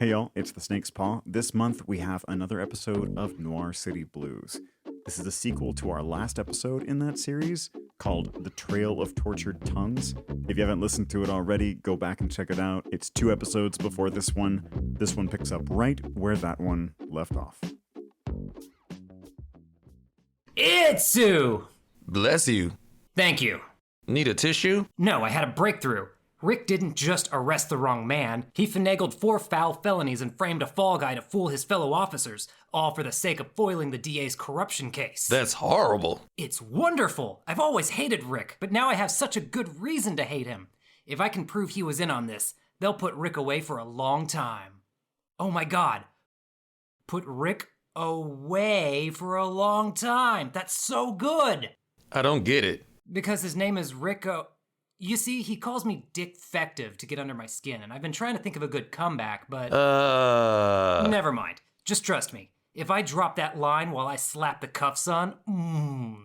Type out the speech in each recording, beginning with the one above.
Hey y'all, it's the Snake's Paw. This month we have another episode of Noir City Blues. This is a sequel to our last episode in that series called The Trail of Tortured Tongues. If you haven't listened to it already, go back and check it out. It's 2 episodes before this one. This one picks up right where that one left off. Itsu! Bless you. Thank you. Need a tissue? No, I had a breakthrough. Rick didn't just arrest the wrong man, he finagled 4 foul felonies and framed a fall guy to fool his fellow officers, all for the sake of foiling the DA's corruption case. That's horrible. It's wonderful! I've always hated Rick, but now I have such a good reason to hate him. If I can prove he was in on this, they'll put Rick away for a long time. Oh my god. Put Rick away for a long time. That's so good! I don't get it. Because his name is Rick You see, he calls me Dick-fective to get under my skin, and I've been trying to think of a good comeback, but... Never mind. Just trust me. If I drop that line while I slap the cuffs on,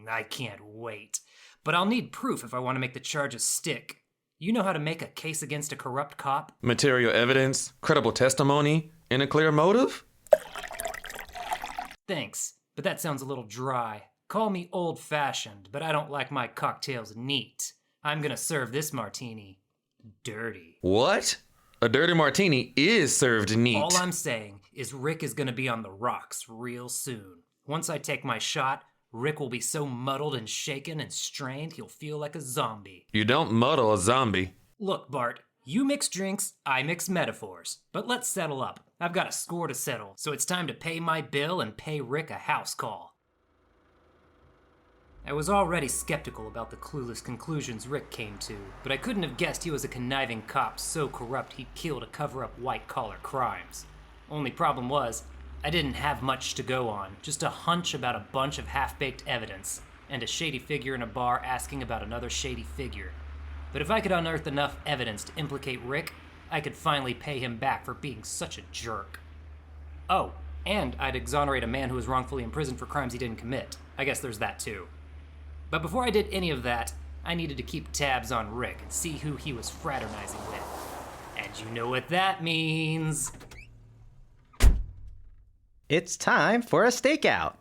I can't wait. But I'll need proof if I want to make the charges stick. You know how to make a case against a corrupt cop? Material evidence, credible testimony, and a clear motive? Thanks, but that sounds a little dry. Call me old-fashioned, but I don't like my cocktails neat. I'm gonna serve this martini dirty. What? A dirty martini is served neat. All I'm saying is Rick is gonna be on the rocks real soon. Once I take my shot, Rick will be so muddled and shaken and strained he'll feel like a zombie. You don't muddle a zombie. Look, Bart, you mix drinks, I mix metaphors. But let's settle up. I've got a score to settle, so it's time to pay my bill and pay Rick a house call. I was already skeptical about the clueless conclusions Rick came to, but I couldn't have guessed he was a conniving cop so corrupt he'd kill to cover up white-collar crimes. Only problem was, I didn't have much to go on, just a hunch about a bunch of half-baked evidence, and a shady figure in a bar asking about another shady figure. But if I could unearth enough evidence to implicate Rick, I could finally pay him back for being such a jerk. Oh, and I'd exonerate a man who was wrongfully imprisoned for crimes he didn't commit. I guess there's that too. But before I did any of that, I needed to keep tabs on Rick and see who he was fraternizing with. And you know what that means. It's time for a stakeout.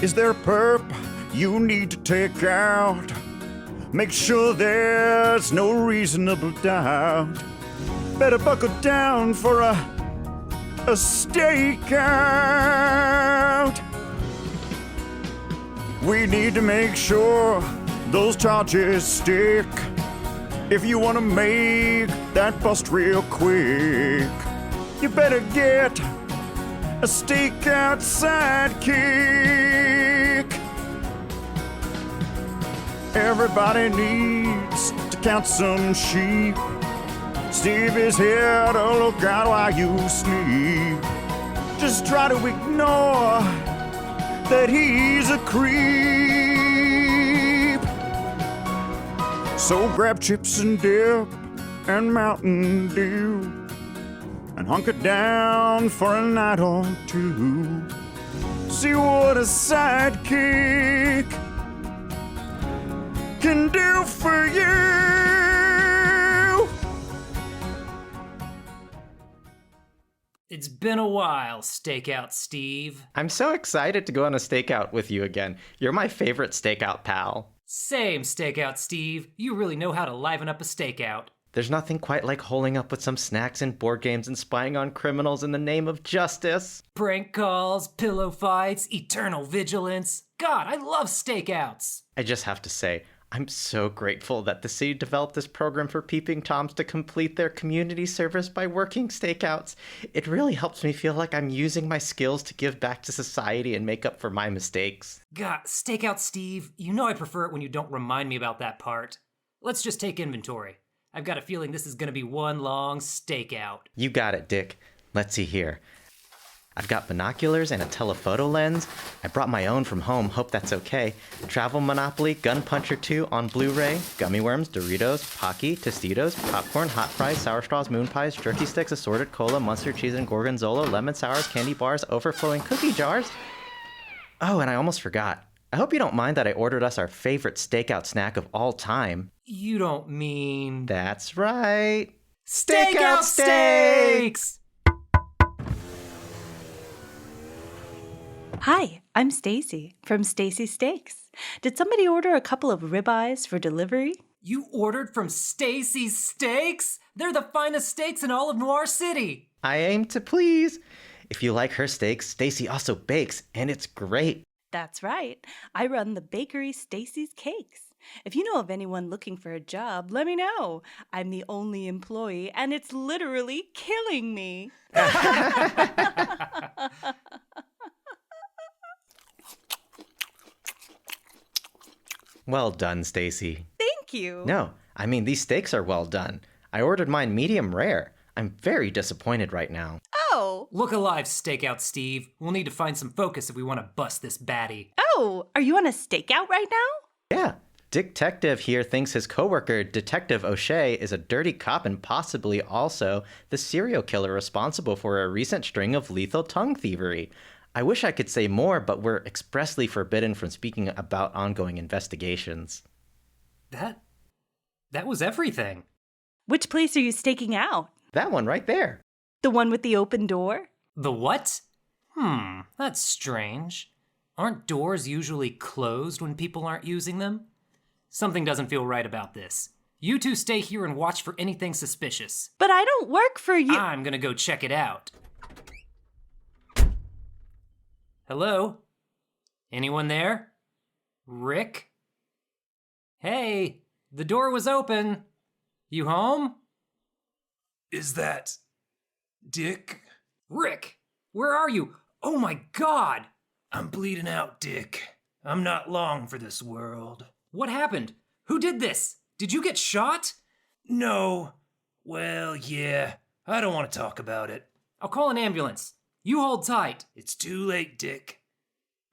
Is there a perp you need to take out? Make sure there's no reasonable doubt. Better buckle down for a stakeout. We need to make sure those charges stick. If you want to make that bust real quick, you better get a stakeout sidekick. Everybody needs to count some sheep. Steve is here to look out while you sleep. Just try to ignore that he's a creep. So grab chips and dip and Mountain Dew and hunker down for a night or two. See what a sidekick can do for you. It's been a while, Stakeout Steve. I'm so excited to go on a stakeout with you again. You're my favorite stakeout pal. Same, Stakeout Steve. You really know how to liven up a stakeout. There's nothing quite like holing up with some snacks and board games and spying on criminals in the name of justice. Prank calls, pillow fights, eternal vigilance. God, I love stakeouts. I just have to say, I'm so grateful that the city developed this program for peeping Toms to complete their community service by working stakeouts. It really helps me feel like I'm using my skills to give back to society and make up for my mistakes. God, Stakeout Steve, you know I prefer it when you don't remind me about that part. Let's just take inventory. I've got a feeling this is gonna be one long stakeout. You got it, Dick. Let's see here. I've got binoculars and a telephoto lens. I brought my own from home, hope that's okay. Travel Monopoly, Gun Puncher 2 on Blu-ray, gummy worms, Doritos, Pocky, Tostitos, popcorn, hot fries, sour straws, moon pies, jerky sticks, assorted cola, mustard cheese and gorgonzola, lemon sours, candy bars, overflowing cookie jars. Oh, and I almost forgot. I hope you don't mind that I ordered us our favorite stakeout snack of all time. You don't mean... That's right. Stakeout steaks! Hi, I'm Stacy from Stacy Steaks. Did somebody order a couple of ribeyes for delivery? You ordered from Stacy's Steaks? They're the finest steaks in all of Noir City. I aim to please. If you like her steaks, Stacy also bakes, and it's great. That's right. I run the bakery Stacy's Cakes. If you know of anyone looking for a job, let me know. I'm the only employee, and it's literally killing me. Well done, Stacy. Thank you. No, I mean, these steaks are well done. I ordered mine medium rare. I'm very disappointed right now. Oh. Look alive, Stakeout Steve. We'll need to find some focus if we want to bust this baddie. Oh, are you on a stakeout right now? Yeah, Tective here thinks his coworker, Detective O'Shea, is a dirty cop and possibly also the serial killer responsible for a recent string of lethal tongue thievery. I wish I could say more, but we're expressly forbidden from speaking about ongoing investigations. That was everything. Which place are you staking out? That one right there. The one with the open door? The what? That's strange. Aren't doors usually closed when people aren't using them? Something doesn't feel right about this. You two stay here and watch for anything suspicious. But I don't work for you. I'm gonna go check it out. Hello? Anyone there? Rick? Hey, the door was open. You home? Is that Dick? Rick, where are you? Oh my God! I'm bleeding out, Dick. I'm not long for this world. What happened? Who did this? Did you get shot? No. Well, yeah. I don't want to talk about it. I'll call an ambulance. You hold tight. It's too late, Dick.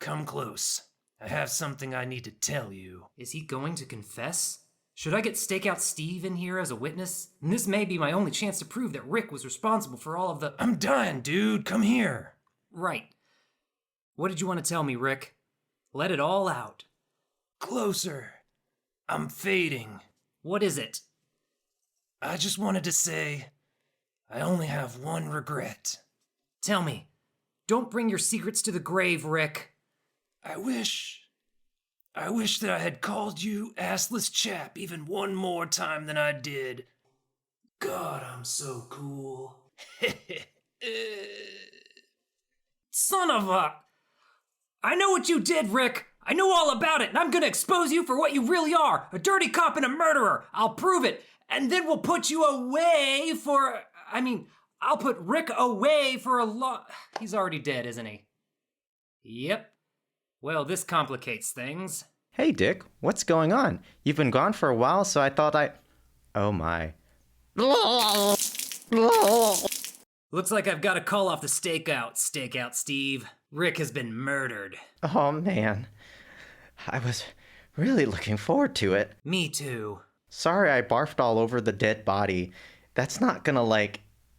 Come close. I have something I need to tell you. Is he going to confess? Should I get Stakeout Steve in here as a witness? And this may be my only chance to prove that Rick was responsible for all of the... I'm dying, dude. Come here. Right. What did you want to tell me, Rick? Let it all out. Closer. I'm fading. What is it? I just wanted to say, I only have one regret. Tell me. Don't bring your secrets to the grave, Rick. I wish that I had called you assless chap even one more time than I did. God, I'm so cool. Son of a... I know what you did, Rick. I know all about it, and I'm gonna expose you for what you really are. A dirty cop and a murderer. I'll prove it. And then we'll put you away for... I'll put Rick away for a lot... He's already dead, isn't he? Yep. Well, this complicates things. Hey, Dick, what's going on? You've been gone for a while, so I thought Oh my. Looks like I've got to call off the Stakeout Steve. Rick has been murdered. Oh, man. I was really looking forward to it. Me too. Sorry I barfed all over the dead body. That's not gonna,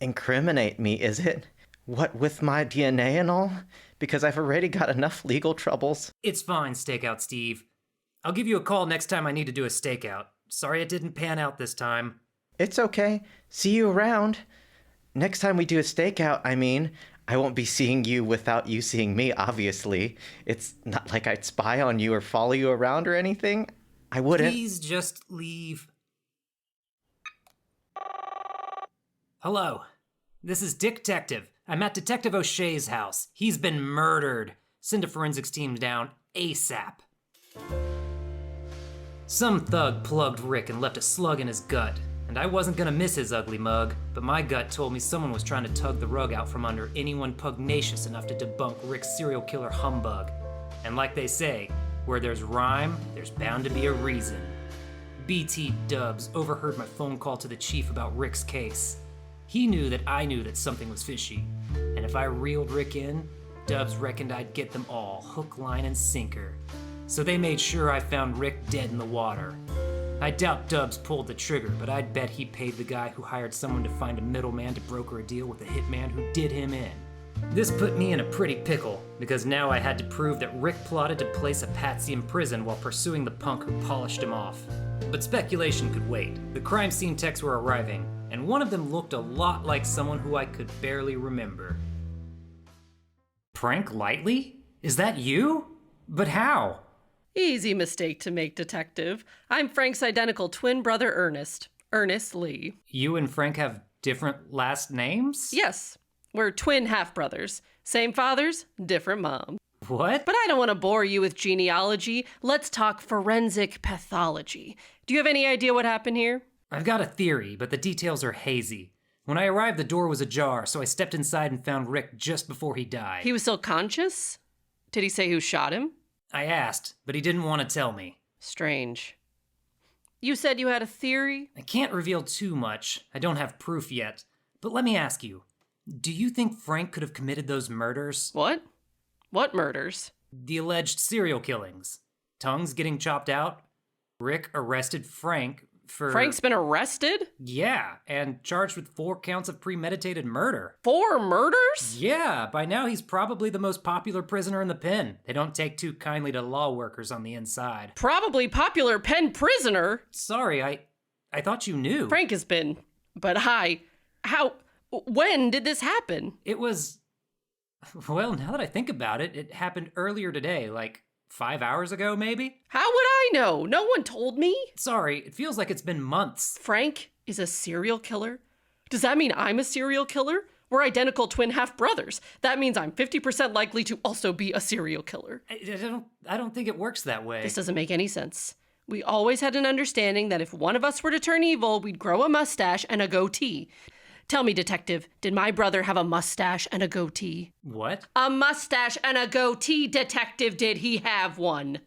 incriminate me, is it? What with my DNA and all? Because I've already got enough legal troubles. It's fine, Stakeout Steve. I'll give you a call next time I need to do a stakeout. Sorry it didn't pan out this time. It's okay. See you around. Next time we do a stakeout, I won't be seeing you without you seeing me, obviously. It's not like I'd spy on you or follow you around or anything. I wouldn't. Please just leave. Hello. This is Tective. I'm at Detective O'Shea's house. He's been murdered. Send a forensics team down ASAP. Some thug plugged Rick and left a slug in his gut. And I wasn't gonna miss his ugly mug, but my gut told me someone was trying to tug the rug out from under anyone pugnacious enough to debunk Rick's serial killer humbug. And like they say, where there's rhyme, there's bound to be a reason. BT Dubs overheard my phone call to the chief about Rick's case. He knew that I knew that something was fishy. And if I reeled Rick in, Dubs reckoned I'd get them all, hook, line, and sinker. So they made sure I found Rick dead in the water. I doubt Dubs pulled the trigger, but I'd bet he paid the guy who hired someone to find a middleman to broker a deal with a hitman who did him in. This put me in a pretty pickle, because now I had to prove that Rick plotted to place a patsy in prison while pursuing the punk who polished him off. But speculation could wait. The crime scene techs were arriving, and one of them looked a lot like someone who I could barely remember. Frank Lightly? Is that you? But how? Easy mistake to make, Detective. I'm Frank's identical twin brother, Ernest. Ernest Lee. You and Frank have different last names? Yes, we're twin half-brothers. Same fathers, different moms. What? But I don't want to bore you with genealogy. Let's talk forensic pathology. Do you have any idea what happened here? I've got a theory, but the details are hazy. When I arrived, the door was ajar, so I stepped inside and found Rick just before he died. He was still conscious? Did he say who shot him? I asked, but he didn't want to tell me. Strange. You said you had a theory? I can't reveal too much. I don't have proof yet. But let me ask you, do you think Frank could have committed those murders? What? What murders? The alleged serial killings. Tongues getting chopped out. Rick arrested Frank for... Frank's been arrested? Yeah, and charged with 4 counts of premeditated murder. 4 murders? Yeah, by now he's probably the most popular prisoner in the pen. They don't take too kindly to law workers on the inside. Probably popular pen prisoner. Sorry, I thought you knew. Frank has been. But when did this happen? It was... Well, now that I think about it, it happened earlier today, like 5 hours ago, maybe? How would I know? No one told me. Sorry, it feels like it's been months. Frank is a serial killer? Does that mean I'm a serial killer? We're identical twin half-brothers. That means I'm 50% likely to also be a serial killer. I don't think it works that way. This doesn't make any sense. We always had an understanding that if one of us were to turn evil, we'd grow a mustache and a goatee. Tell me, Detective, did my brother have a mustache and a goatee? What? A mustache and a goatee, Detective, did he have one?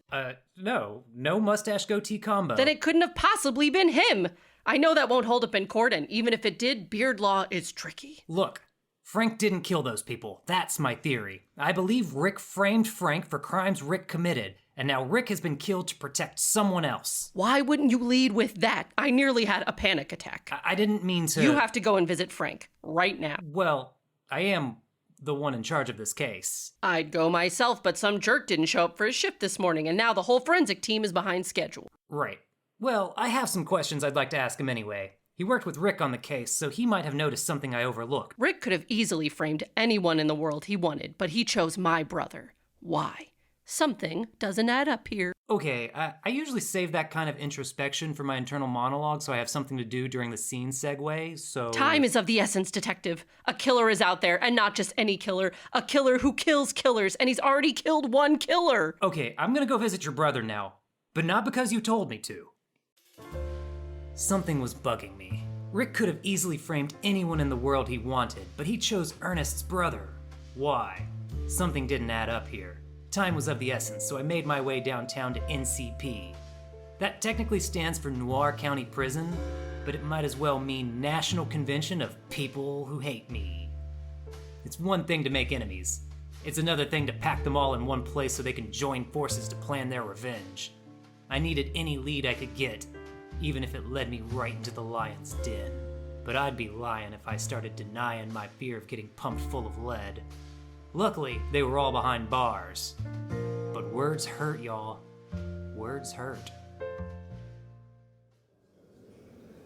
No mustache goatee combo. Then it couldn't have possibly been him. I know that won't hold up in court, and even if it did, beard law is tricky. Look, Frank didn't kill those people. That's my theory. I believe Rick framed Frank for crimes Rick committed, and now Rick has been killed to protect someone else. Why wouldn't you lead with that? I nearly had a panic attack. I didn't mean to... You have to go and visit Frank, right now. Well, I am the one in charge of this case. I'd go myself, but some jerk didn't show up for his shift this morning, and now the whole forensic team is behind schedule. Right. Well, I have some questions I'd like to ask him anyway. He worked with Rick on the case, so he might have noticed something I overlooked. Rick could have easily framed anyone in the world he wanted, but he chose my brother. Why? Something doesn't add up here. Okay, I usually save that kind of introspection for my internal monologue so I have something to do during the scene segue, so... Time is of the essence, Detective. A killer is out there, and not just any killer. A killer who kills killers, and he's already killed one killer. Okay, I'm gonna go visit your brother now, but not because you told me to. Something was bugging me. Rick could have easily framed anyone in the world he wanted, but he chose Ernest's brother. Why? Something didn't add up here. Time was of the essence, so I made my way downtown to NCP. That technically stands for Noir County Prison, but it might as well mean National Convention of People Who Hate Me. It's one thing to make enemies. It's another thing to pack them all in one place so they can join forces to plan their revenge. I needed any lead I could get, even if it led me right into the lion's den. But I'd be lying if I started denying my fear of getting pumped full of lead. Luckily, they were all behind bars. But words hurt, y'all. Words hurt.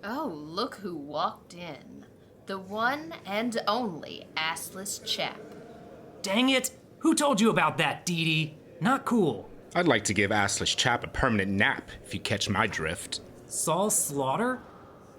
Oh, look who walked in. The one and only assless chap. Dang it! Who told you about that, Dee Dee? Not cool. I'd like to give assless chap a permanent nap, if you catch my drift. Saul Slaughter?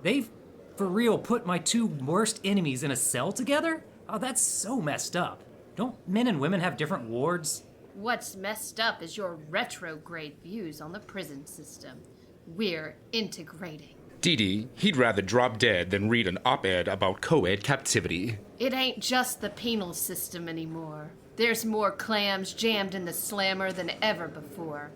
They've, for real, put my 2 worst enemies in a cell together? Oh, that's so messed up. Don't men and women have different wards? What's messed up is your retrograde views on the prison system. We're integrating. Dee Dee, he'd rather drop dead than read an op-ed about co-ed captivity. It ain't just the penal system anymore. There's more clams jammed in the slammer than ever before.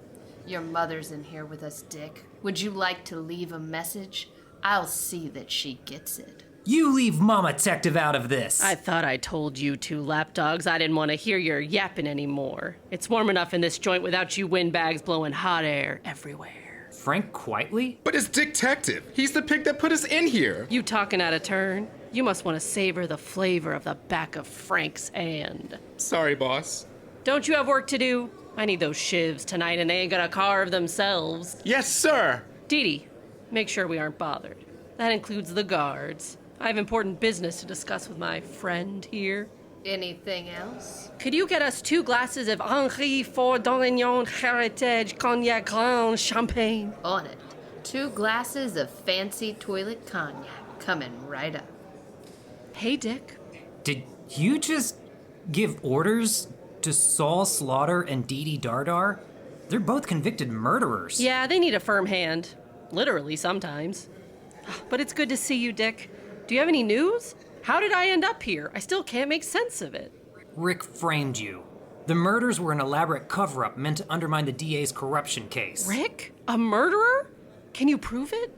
Your mother's in here with us, Dick. Would you like to leave a message? I'll see that she gets it. You leave Mama Tective out of this! I thought I told you 2 lapdogs I didn't want to hear your yapping anymore. It's warm enough in this joint without you windbags blowing hot air everywhere. Frank Quitely? But it's Tective. He's the pig that put us in here. You talking out of turn? You must want to savor the flavor of the back of Frank's hand. Sorry, boss. Don't you have work to do? I need those shivs tonight and they ain't gonna carve themselves. Yes, sir. Dee Dee, make sure we aren't bothered. That includes the guards. I have important business to discuss with my friend here. Anything else? Could you get us 2 glasses of Henri Fort d'Orléans Heritage Cognac Grand Champagne? On it. 2 glasses of fancy toilet cognac. Coming right up. Hey, Dick. Did you just give orders to Saul Slaughter and Dee Dee Dardar? They're both convicted murderers. Yeah, they need a firm hand. Literally, sometimes. But it's good to see you, Dick. Do you have any news? How did I end up here? I still can't make sense of it. Rick framed you. The murders were an elaborate cover-up meant to undermine the DA's corruption case. Rick? A murderer? Can you prove it?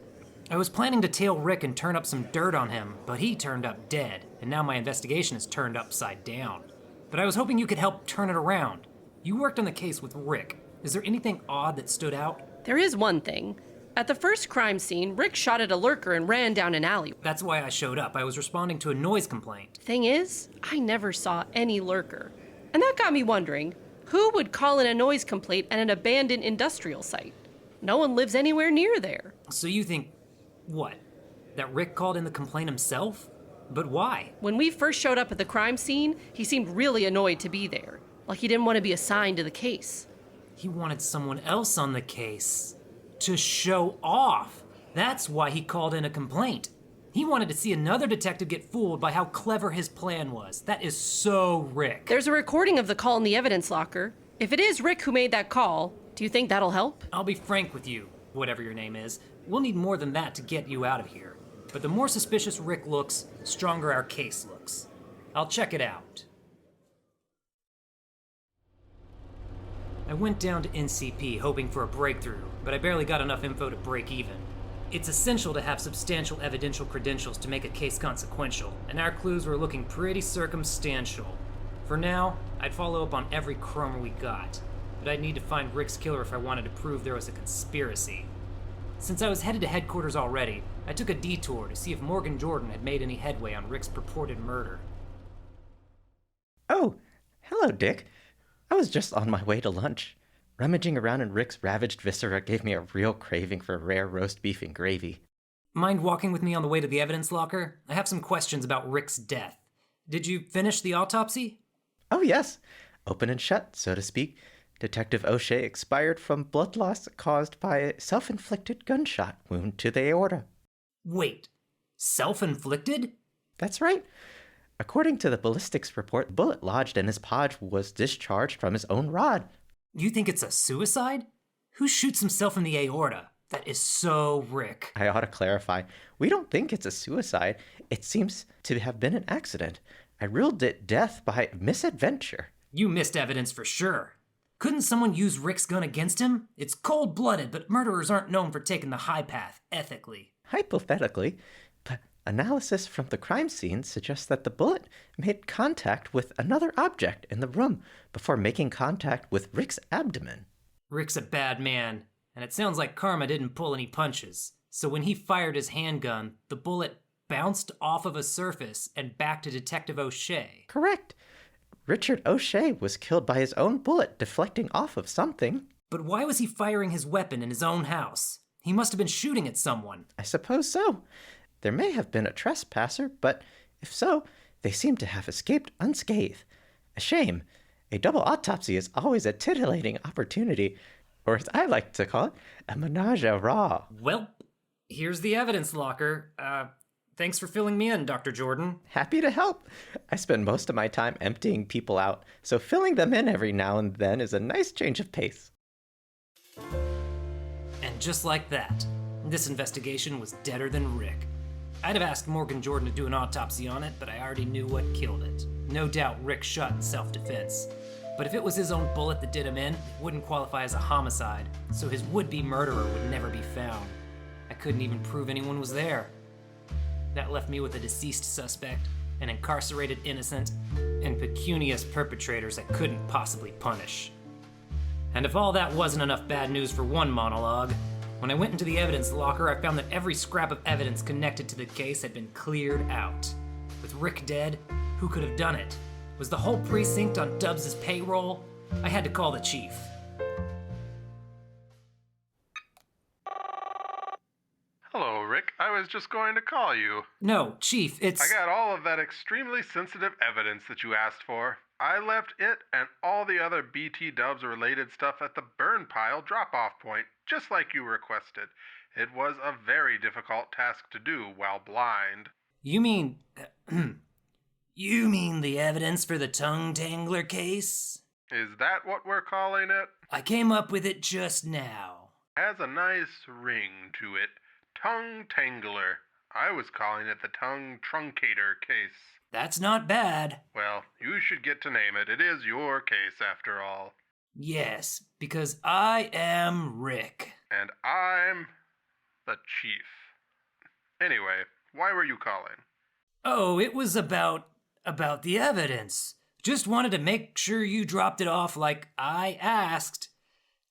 I was planning to tail Rick and turn up some dirt on him, but he turned up dead, and now my investigation is turned upside down. But I was hoping you could help turn it around. You worked on the case with Rick. Is there anything odd that stood out? There is one thing. At the first crime scene, Rick shot at a lurker and ran down an alley. That's why I showed up. I was responding to a noise complaint. Thing is, I never saw any lurker. And that got me wondering, who would call in a noise complaint at an abandoned industrial site? No one lives anywhere near there. So you think, what? That Rick called in the complaint himself? But why? When we first showed up at the crime scene, he seemed really annoyed to be there. Like he didn't want to be assigned to the case. He wanted someone else on the case. To show off. That's why he called in a complaint. He wanted to see another detective get fooled by how clever his plan was. That is so Rick. There's a recording of the call in the evidence locker. If it is Rick who made that call, do you think that'll help? I'll be frank with you, whatever your name is. We'll need more than that to get you out of here. But the more suspicious Rick looks, stronger our case looks. I'll check it out. I went down to NCP hoping for a breakthrough, but I barely got enough info to break even. It's essential to have substantial evidential credentials to make a case consequential, and our clues were looking pretty circumstantial. For now, I'd follow up on every crumb we got, but I'd need to find Rick's killer if I wanted to prove there was a conspiracy. Since I was headed to headquarters already, I took a detour to see if Morgan Jordan had made any headway on Rick's purported murder. Oh, hello, Dick. I was just on my way to lunch. Rummaging around in Rick's ravaged viscera gave me a real craving for rare roast beef and gravy. Mind walking with me on the way to the evidence locker? I have some questions about Rick's death. Did you finish the autopsy? Oh, yes. Open and shut, so to speak. Detective O'Shea expired from blood loss caused by a self-inflicted gunshot wound to the aorta. Wait, self-inflicted? That's right. According to the ballistics report, the bullet lodged in his podge was discharged from his own rod. You think it's a suicide? Who shoots himself in the aorta? That is so Rick. I ought to clarify. We don't think it's a suicide. It seems to have been an accident. I ruled it death by misadventure. You missed evidence for sure. Couldn't someone use Rick's gun against him? It's cold-blooded, but murderers aren't known for taking the high path, ethically. Hypothetically, but analysis from the crime scene suggests that the bullet made contact with another object in the room before making contact with Rick's abdomen. Rick's a bad man, and it sounds like karma didn't pull any punches. So when he fired his handgun, the bullet bounced off of a surface and back to Detective O'Shea. Correct. Richard O'Shea was killed by his own bullet deflecting off of something. But why was he firing his weapon in his own house? He must have been shooting at someone. I suppose so. There may have been a trespasser, but if so, they seem to have escaped unscathed. A shame. A double autopsy is always a titillating opportunity, or as I like to call it, a menage a trois. Well, here's the evidence locker. Thanks for filling me in, Dr. Jordan. Happy to help. I spend most of my time emptying people out, so filling them in every now and then is a nice change of pace. And just like that, this investigation was deader than Rick. I'd have asked Morgan Jordan to do an autopsy on it, but I already knew what killed it. No doubt Rick shot in self-defense. But if it was his own bullet that did him in, it wouldn't qualify as a homicide, so his would-be murderer would never be found. I couldn't even prove anyone was there. That left me with a deceased suspect, an incarcerated innocent, and pecunious perpetrators I couldn't possibly punish. And if all that wasn't enough bad news for one monologue, when I went into the evidence locker, I found that every scrap of evidence connected to the case had been cleared out. With Rick dead, who could have done it? Was the whole precinct on Dubs' payroll? I had to call the chief. Hello, Rick. I was just going to call you. No, Chief, it's... I got all of that extremely sensitive evidence that you asked for. I left it and all the other BT Dubs related stuff at the burn pile drop-off point, just like you requested. It was a very difficult task to do while blind. You mean... you mean the evidence for the tongue tangler case? Is that what we're calling it? I came up with it just now. Has a nice ring to it. Tongue tangler. I was calling it the tongue truncator case. That's not bad. Well, you should get to name it. It is your case, after all. Yes, because I am Rick. And I'm the chief. Anyway, why were you calling? Oh, it was about the evidence. Just wanted to make sure you dropped it off like I asked.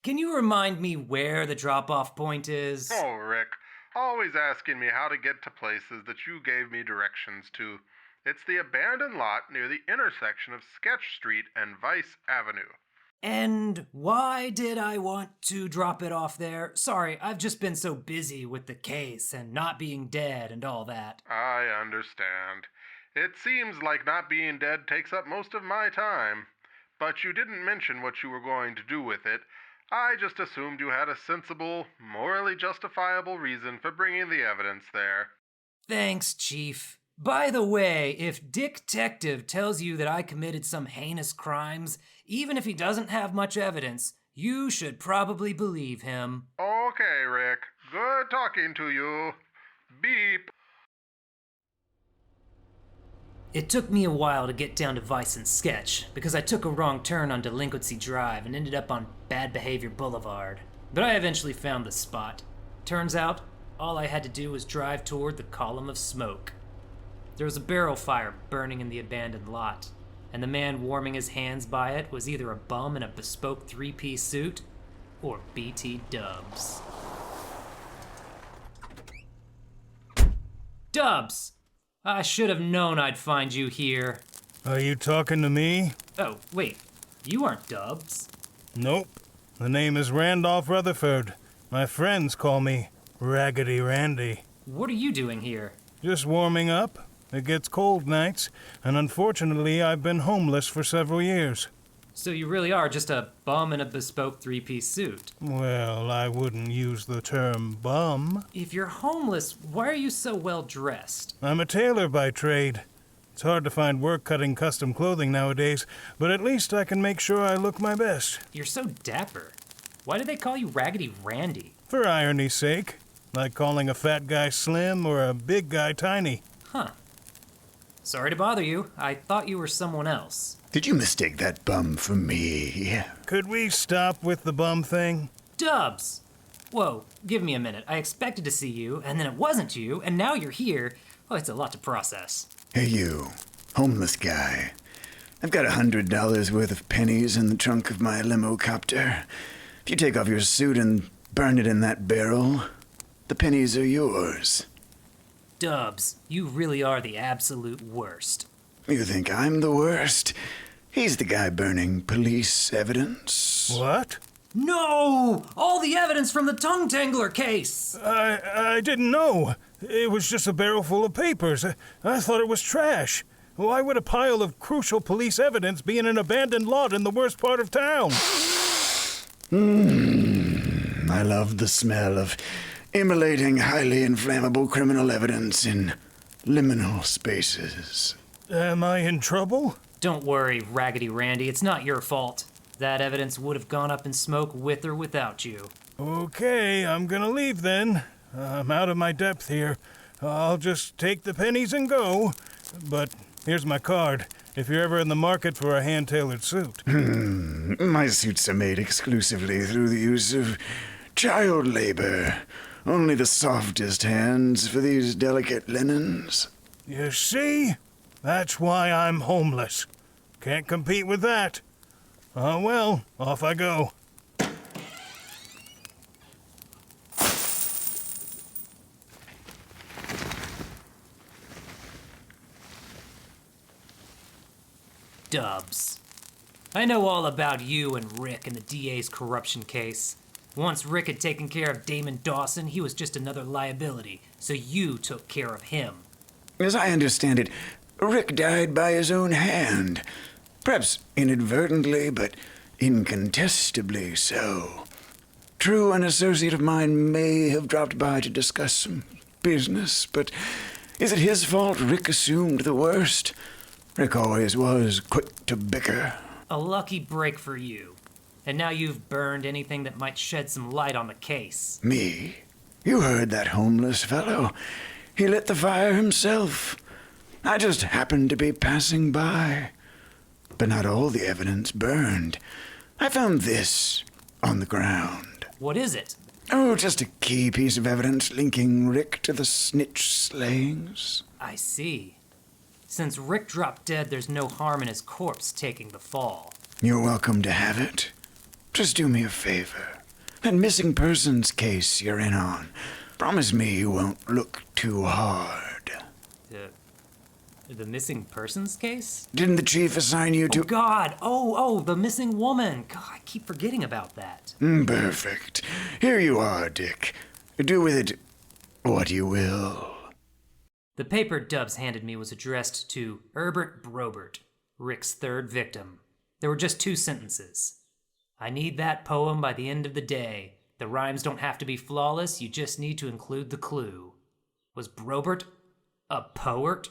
Can you remind me where the drop-off point is? Oh, Rick. Always asking me how to get to places that you gave me directions to. It's the abandoned lot near the intersection of Sketch Street and Vice Avenue. And why did I want to drop it off there? Sorry, I've just been so busy with the case and not being dead and all that. I understand. It seems like not being dead takes up most of my time. But you didn't mention what you were going to do with it. I just assumed you had a sensible, morally justifiable reason for bringing the evidence there. Thanks, Chief. By the way, if Tective tells you that I committed some heinous crimes, even if he doesn't have much evidence, you should probably believe him. Okay, Rick. Good talking to you. Beep. It took me a while to get down to Vice and Sketch, because I took a wrong turn on Delinquency Drive and ended up on Bad Behavior Boulevard. But I eventually found the spot. Turns out, all I had to do was drive toward the column of smoke. There was a barrel fire burning in the abandoned lot, and the man warming his hands by it was either a bum in a bespoke three-piece suit or BT Dubs. Dubs! I should have known I'd find you here. Are you talking to me? Oh, wait. You aren't Dubs. Nope. The name is Randolph Rutherford. My friends call me Raggedy Randy. What are you doing here? Just warming up. It gets cold nights, and unfortunately I've been homeless for several years. So you really are just a bum in a bespoke three-piece suit? Well, I wouldn't use the term bum. If you're homeless, why are you so well dressed? I'm a tailor by trade. It's hard to find work cutting custom clothing nowadays, but at least I can make sure I look my best. You're so dapper. Why do they call you Raggedy Randy? For irony's sake. Like calling a fat guy slim or a big guy tiny. Huh. Sorry to bother you. I thought you were someone else. Did you mistake that bum for me? Could we stop with the bum thing? Dubs! Whoa, give me a minute. I expected to see you, and then it wasn't you, and now you're here. Oh, it's a lot to process. Hey, you. Homeless guy. I've got $100 worth of pennies in the trunk of my limo copter. If you take off your suit and burn it in that barrel, the pennies are yours. Dubs, you really are the absolute worst. You think I'm the worst? He's the guy burning police evidence. What? No! All the evidence from the tongue tangler case! I didn't know. It was just a barrel full of papers. I thought it was trash. Why would a pile of crucial police evidence be in an abandoned lot in the worst part of town? I love the smell of immolating highly inflammable criminal evidence in liminal spaces. Am I in trouble? Don't worry, Raggedy Randy, it's not your fault. That evidence would have gone up in smoke with or without you. Okay, I'm gonna leave then. I'm out of my depth here. I'll just take the pennies and go. But here's my card, if you're ever in the market for a hand-tailored suit. My suits are made exclusively through the use of child labor. Only the softest hands for these delicate linens. You see? That's why I'm homeless. Can't compete with that. Oh well, off I go. Dubs. I know all about you and Rick and the DA's corruption case. Once Rick had taken care of Damon Dawson, he was just another liability, so you took care of him. As I understand it, Rick died by his own hand. Perhaps inadvertently, but incontestably so. True, an associate of mine may have dropped by to discuss some business, but is it his fault Rick assumed the worst? Rick always was quick to bicker. A lucky break for you. And now you've burned anything that might shed some light on the case. Me? You heard that homeless fellow. He lit the fire himself. I just happened to be passing by. But not all the evidence burned. I found this on the ground. What is it? Oh, just a key piece of evidence linking Rick to the snitch slayings. I see. Since Rick dropped dead, there's no harm in his corpse taking the fall. You're welcome to have it. Just do me a favor. That missing persons case you're in on. Promise me you won't look too hard. The missing persons case? Didn't the chief assign you to... Oh, God! Oh, the missing woman! God, I keep forgetting about that. Perfect. Here you are, Dick. Do with it what you will. The paper Dubs handed me was addressed to Herbert Brobert, Rick's third victim. There were just 2 sentences. I need that poem by the end of the day. The rhymes don't have to be flawless, you just need to include the clue. Was Brobert a poet?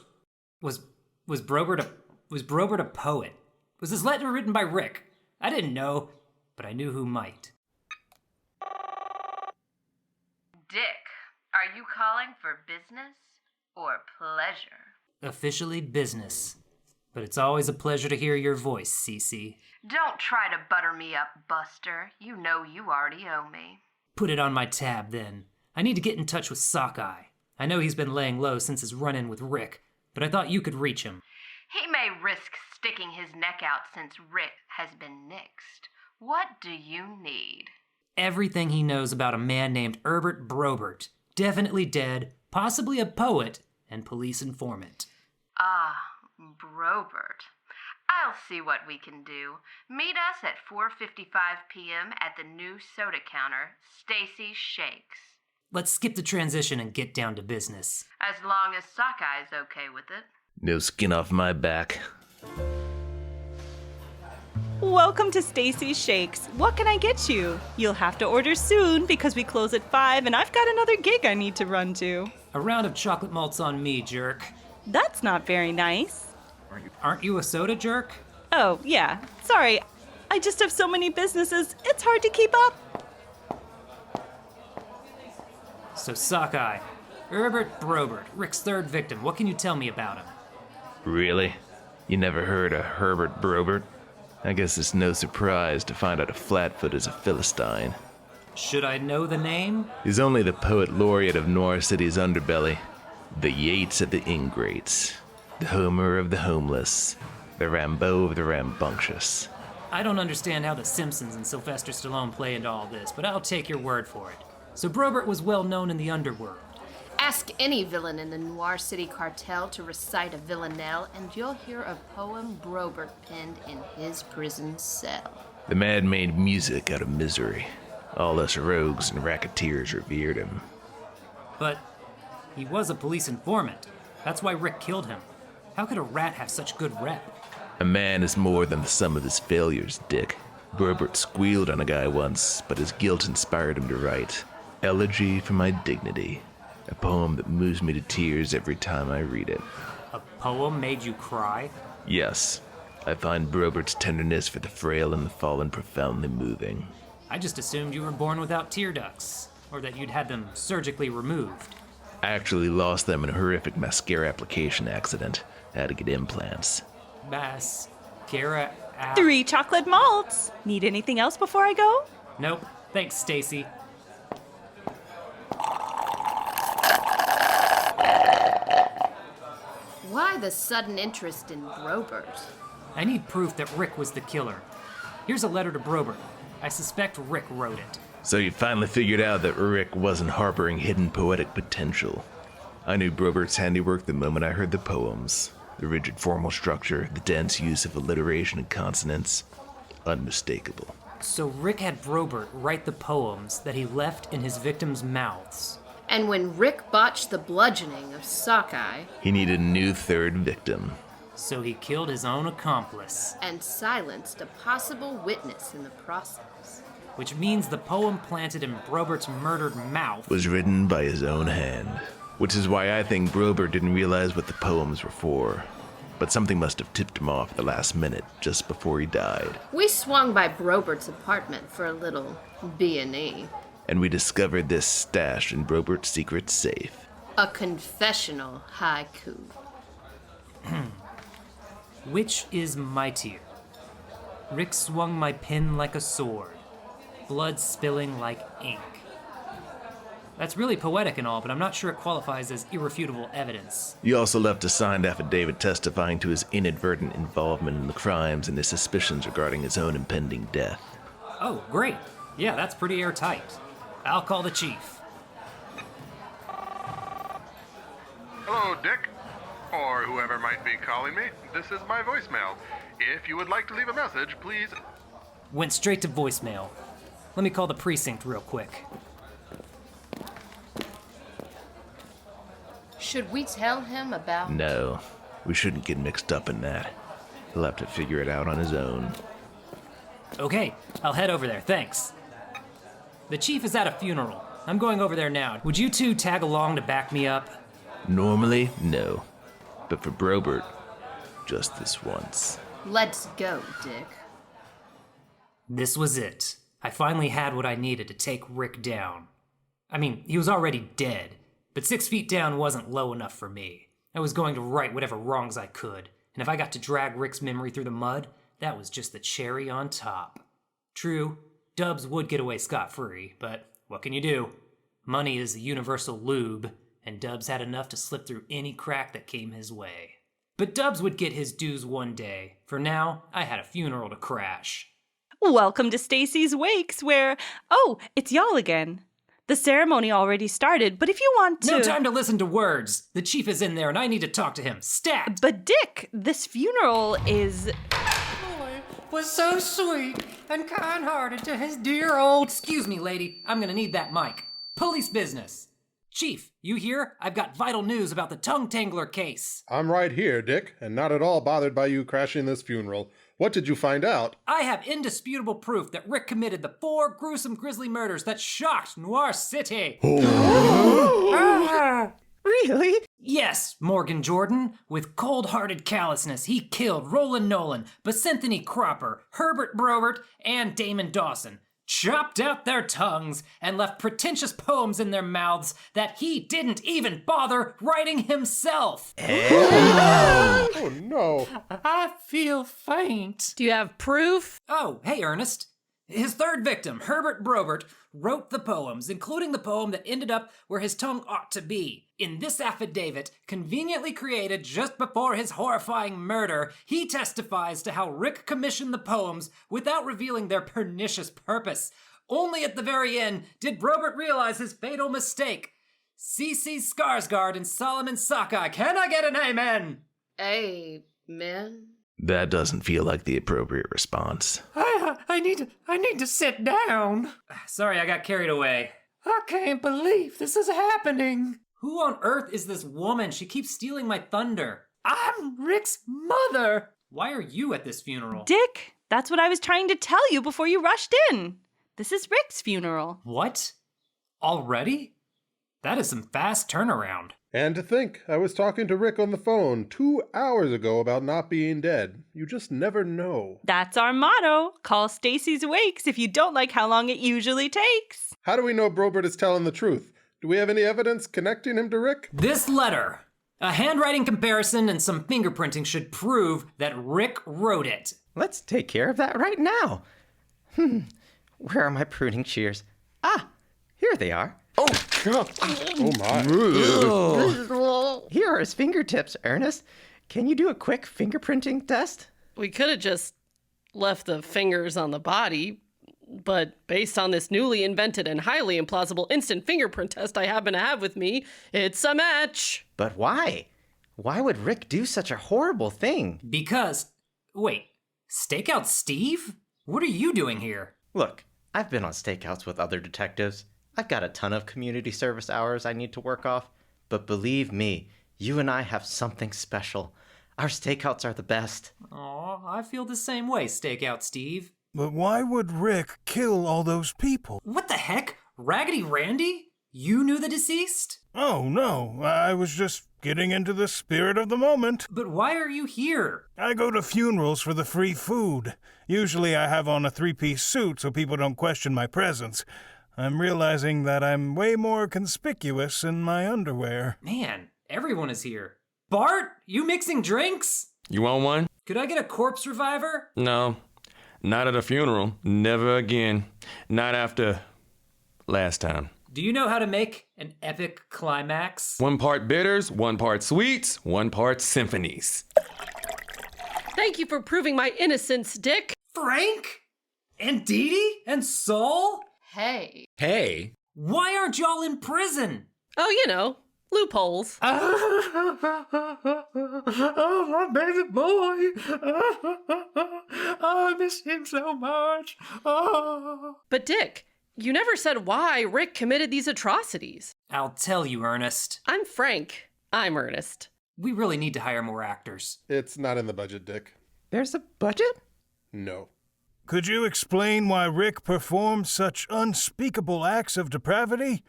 Was Brobert a poet? Was this letter written by Rick? I didn't know, but I knew who might. Dick, are you calling for business or pleasure? Officially business. But it's always a pleasure to hear your voice, Cece. Don't try to butter me up, Buster. You know you already owe me. Put it on my tab, then. I need to get in touch with Sockeye. I know he's been laying low since his run-in with Rick, but I thought you could reach him. He may risk sticking his neck out since Rick has been nixed. What do you need? Everything he knows about a man named Herbert Brobert. Definitely dead, possibly a poet, and police informant. Ah, Brobert. I'll see what we can do. Meet us at 4:55 p.m. at the new soda counter, Stacy's Shakes. Let's skip the transition and get down to business. As long as Sockeye is okay with it. No skin off my back. Welcome to Stacy's Shakes. What can I get you? You'll have to order soon because we close at 5 and I've got another gig I need to run to. A round of chocolate malts on me, jerk. That's not very nice. Aren't you a soda jerk? Oh, yeah. Sorry. I just have so many businesses, it's hard to keep up. So Sockeye, Herbert Brobert, Rick's third victim. What can you tell me about him? Really? You never heard of Herbert Brobert? I guess it's no surprise to find out a Flatfoot is a Philistine. Should I know the name? He's only the poet laureate of Noir City's underbelly, the Yeats of the ingrates, the Homer of the homeless, the Rimbaud of the rambunctious. I don't understand how the Simpsons and Sylvester Stallone play into all this, but I'll take your word for it. So Brobert was well known in the underworld. Ask any villain in the Noir City cartel to recite a villanelle, and you'll hear a poem Brobert penned in his prison cell. The man made music out of misery. All us rogues and racketeers revered him. But he was a police informant. That's why Rick killed him. How could a rat have such good rep? A man is more than the sum of his failures, Dick. Brobert squealed on a guy once, but his guilt inspired him to write Elegy for My Dignity, a poem that moves me to tears every time I read it. A poem made you cry? Yes. I find Brobert's tenderness for the frail and the fallen profoundly moving. I just assumed you were born without tear ducts, or that you'd had them surgically removed. I actually lost them in a horrific mascara application accident. I had to get implants. Mascara 3 chocolate malts. Need anything else before I go? Nope. Thanks, Stacy. Why the sudden interest in Brobert? I need proof that Rick was the killer. Here's a letter to Brobert. I suspect Rick wrote it. So you finally figured out that Rick wasn't harboring hidden poetic potential. I knew Brobert's handiwork the moment I heard the poems. The rigid formal structure, the dense use of alliteration and consonants. Unmistakable. So Rick had Brobert write the poems that he left in his victims' mouths. And when Rick botched the bludgeoning of Sockeye, He needed a new third victim. So he killed his own accomplice. and silenced a possible witness in the process. Which means the poem planted in Brobert's murdered mouth Was written by his own hand. Which is why I think Brobert didn't realize what the poems were for. But something must have tipped him off at the last minute, just before he died. We swung by Brobert's apartment for a little B&E. And we discovered this stash in Brobert's secret safe. A confessional haiku. Which is mightier? Rick swung my pen like a sword, blood spilling like ink. That's really poetic and all, but I'm not sure it qualifies as irrefutable evidence. He also left a signed affidavit testifying to his inadvertent involvement in the crimes and his suspicions regarding his own impending death. Oh, great. Yeah, that's pretty airtight. I'll call the chief. Hello, Dick. Or whoever might be calling me. This is my voicemail. If you would like to leave a message, please... Went straight to voicemail. Let me call the precinct real quick. Should we tell him about... No, we shouldn't get mixed up in that. He'll have to figure it out on his own. Okay, I'll head over there, thanks. The chief is at a funeral. I'm going over there now. Would you two tag along to back me up? Normally, no. But for Brobert, just this once. Let's go, Dick. This was it. I finally had what I needed to take Rick down. I mean, he was already dead, but 6 feet down wasn't low enough for me. I was going to right whatever wrongs I could, and if I got to drag Rick's memory through the mud, that was just the cherry on top. True, Dubs would get away scot-free, but what can you do? Money is the universal lube, and Dubs had enough to slip through any crack that came his way. But Dubs would get his dues one day. For now, I had a funeral to crash. Welcome to Stacy's Wakes, where, oh, it's y'all again. The ceremony already started, but if you want to... No time to listen to words. The chief is in there and I need to talk to him. Stat! But Dick, this funeral is... Was so sweet and kind-hearted to his dear old... Excuse me, lady. I'm gonna need that mic. Police business. Chief, you here? I've got vital news about the tongue tangler case. I'm right here, Dick, and not at all bothered by you crashing this funeral. What did you find out? I have indisputable proof that Rick committed the 4 gruesome grisly murders that shocked Noir City. Really? Yes, Morgan Jordan. With cold-hearted callousness, he killed Roland Nolan, Bacenthony Cropper, Herbert Brobert, and Damon Dawson. Chopped out their tongues and left pretentious poems in their mouths that he didn't even bother writing himself. Oh, no. I feel faint. Do you have proof? Oh, hey, Ernest. His third victim, Herbert Brobert, wrote the poems, including the poem that ended up where his tongue ought to be. In this affidavit, conveniently created just before his horrifying murder, he testifies to how Rick commissioned the poems without revealing their pernicious purpose. Only at the very end did Brobert realize his fatal mistake. C.C. Skarsgård and Solomon Sockeye, can I get an amen? Amen. That doesn't feel like the appropriate response. I need to sit down. Sorry, I got carried away. I can't believe this is happening. Who on earth is this woman? She keeps stealing my thunder. I'm Rick's mother. Why are you at this funeral? Dick, that's what I was trying to tell you before you rushed in. This is Rick's funeral. What? Already? That is some fast turnaround. And to think, I was talking to Rick on the phone 2 hours ago about not being dead. You just never know. That's our motto. Call Stacy's Wakes if you don't like how long it usually takes. How do we know Brobert is telling the truth? Do we have any evidence connecting him to Rick? This letter, a handwriting comparison and some fingerprinting should prove that Rick wrote it. Let's take care of that right now. Where are my pruning shears? Ah, here they are. Oh my. Here are his fingertips, Ernest. Can you do a quick fingerprinting test? We could have just left the fingers on the body, but based on this newly invented and highly implausible instant fingerprint test I happen to have with me, it's a match. But why? Why would Rick do such a horrible thing? Because, wait, stake out Steve? What are you doing here? Look, I've been on stakeouts with other detectives. I've got a ton of community service hours I need to work off. But believe me, you and I have something special. Our stakeouts are the best. Aw, I feel the same way, Stakeout Steve. But why would Rick kill all those people? What the heck? Raggedy Randy? You knew the deceased? Oh, no. I was just getting into the spirit of the moment. But why are you here? I go to funerals for the free food. Usually I have on a three-piece suit so people don't question my presence. I'm realizing that I'm way more conspicuous in my underwear. Man, everyone is here. Bart, you mixing drinks? You want one? Could I get a corpse reviver? No. Not at a funeral. Never again. Not after last time. Do you know how to make an epic climax? 1 part bitters, 1 part sweets, 1 part symphonies. Thank you for proving my innocence, Dick. Frank? And Dee Dee? And Saul? Hey. Hey. Why aren't y'all in prison? Oh, you know, loopholes. Oh, my baby boy. I miss him so much. Oh. But Dick, you never said why Rick committed these atrocities. I'll tell you, Ernest. I'm Frank. I'm Ernest. We really need to hire more actors. It's not in the budget, Dick. There's a budget? No. Could you explain why Rick performed such unspeakable acts of depravity?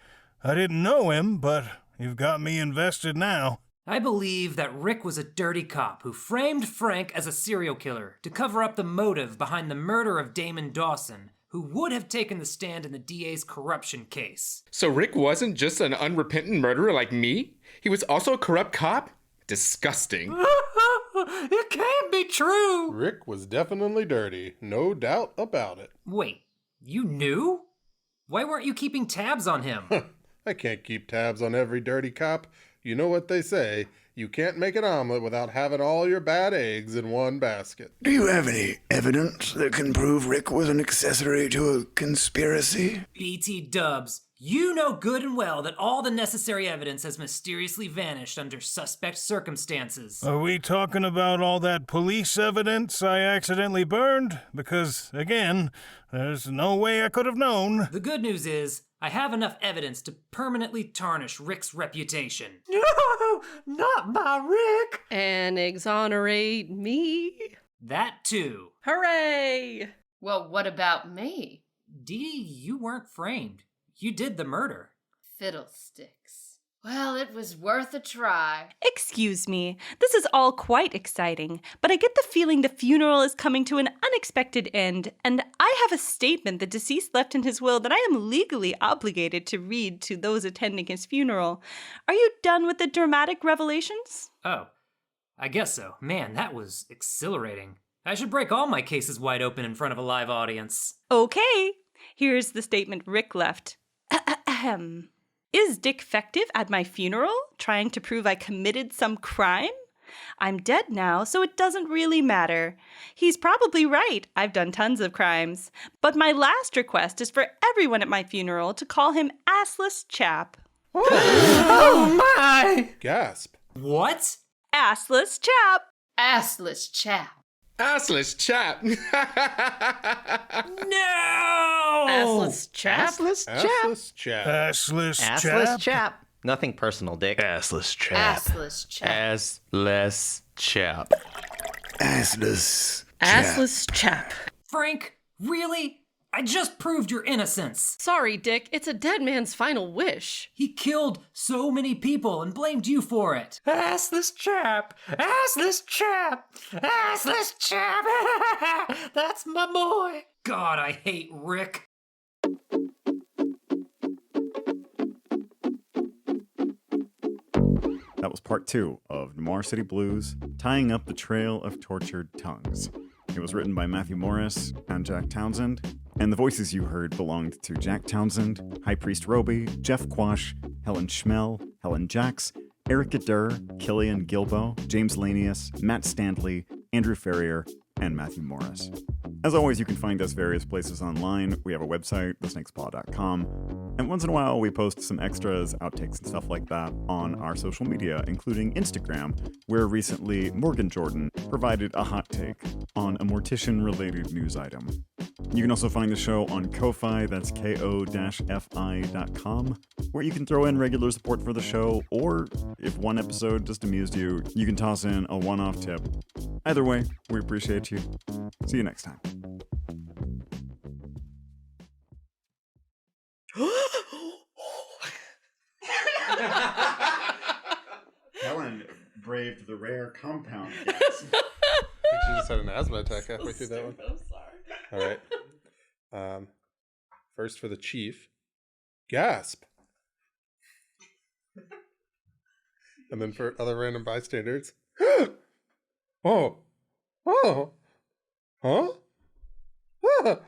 I didn't know him, but you've got me invested now. I believe that Rick was a dirty cop who framed Frank as a serial killer to cover up the motive behind the murder of Damon Dawson, who would have taken the stand in the DA's corruption case. So Rick wasn't just an unrepentant murderer like me? He was also a corrupt cop? Disgusting. It can't be true! Rick was definitely dirty, no doubt about it. Wait, you knew? Why weren't you keeping tabs on him? I can't keep tabs on every dirty cop. You know what they say, you can't make an omelet without having all your bad eggs in one basket. Do you have any evidence that can prove Rick was an accessory to a conspiracy? BT Dubs, you know good and well that all the necessary evidence has mysteriously vanished under suspect circumstances. Are we talking about all that police evidence I accidentally burned? Because, again, there's no way I could have known. The good news is, I have enough evidence to permanently tarnish Rick's reputation. No, not my Rick. And exonerate me. That too. Hooray! Well, what about me? Dee Dee, you weren't framed. You did the murder. Fiddlesticks. Well, it was worth a try. Excuse me, this is all quite exciting, but I get the feeling the funeral is coming to an unexpected end, and I have a statement the deceased left in his will that I am legally obligated to read to those attending his funeral. Are you done with the dramatic revelations? Oh, I guess so. Man, that was exhilarating. I should break all my cases wide open in front of a live audience. Okay, here's the statement Rick left. Ahem. Is Dick Fective at my funeral, trying to prove I committed some crime? I'm dead now, so it doesn't really matter. He's probably right, I've done tons of crimes. But my last request is for everyone at my funeral to call him Assless Chap. Oh my! Gasp. What? Assless Chap! Assless chap. Assless chap. No! Assless chap? Assless chap? Assless chap. Assless chap? Assless chap. Nothing personal, Dick. Assless chap. Assless chap. Assless chap. Assless chap. Assless chap. Frank, really? I just proved your innocence. Sorry, Dick, it's a dead man's final wish. He killed so many people and blamed you for it. Assless chap. Assless chap. Assless chap. That's my boy. God, I hate Rick. That was part 2 of Noir City Blues, Tying Up the Trail of Tortured Tongues. It was written by Matthew Morris and Jack Townsend, and the voices you heard belonged to Jack Townsend, High Priest Robi, Jeff Quach, Helen Schmehl, Helen Jaksch, Erica Durr, Killian Guilbeaux, James Lanius, Matt Standley, Andrew Farrier, and Matthew Morris. As always, you can find us various places online. We have a website, thesnakespaw.com, and once in a while we post some extras, outtakes, and stuff like that on our social media, including Instagram, where recently Morgan Jordan provided a hot take on a mortician-related news item. You can also find the show on Ko-Fi, that's ko-fi.com, where you can throw in regular support for the show, or if one episode just amused you, you can toss in a one-off tip. Either way, we appreciate you. See you next time. Helen braved the rare compound gas. I think she just had an asthma attack halfway through that one. I'm sorry. All right. First for the chief. Gasp. And then for other random bystanders. Oh. Oh. Huh? Ah.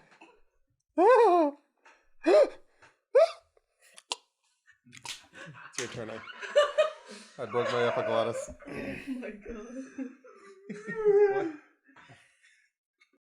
Oh. It's your turn. I broke my epiglottis. Oh my god. What?